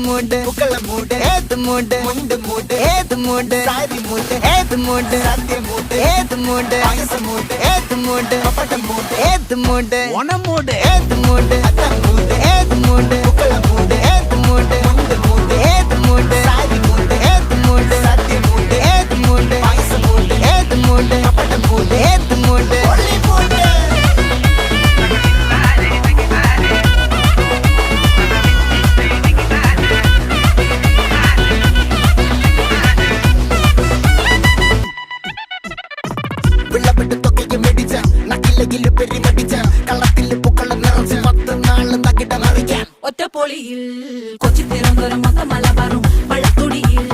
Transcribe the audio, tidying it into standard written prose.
மூடு புக்கல மூடு ஏது மூடு முண்டு மூடு ஏது மூடு சாரி மூடு ஏது மூடு சத்திய மூடு ஏது மூடு பாயச மூடு ஏது மூடு பப்பட்ட மூடு ஏது மூடு ஒன மூடு ஏது மூடு அத்த மூடு ஏது மூடு புக்கல மூடு ஏது மூடு முண்டு மூடு ஏது மூடு சாரி மூடு ஏது மூடு சத்திய மூடு ஏது மூடு பாயச மூடு ஏது மூடு பப்பட்ட மூடு ஏது மூடு ஒளி மூடு വിളവിട്ട് തൊക്കയ്ക്ക് മെടിച്ച നക്കിലകില് പെരിമടിച്ച കള്ളത്തില് പൂക്കള നിറച്ച് 10 നാള് തകിട മറിക്കാൻ ഒറ്റപ്പൊളിയിൽ കൊച്ചി തിരുവനന്തപുരം മൊത്തം മലബാറും പഴക്കുടിയിൽ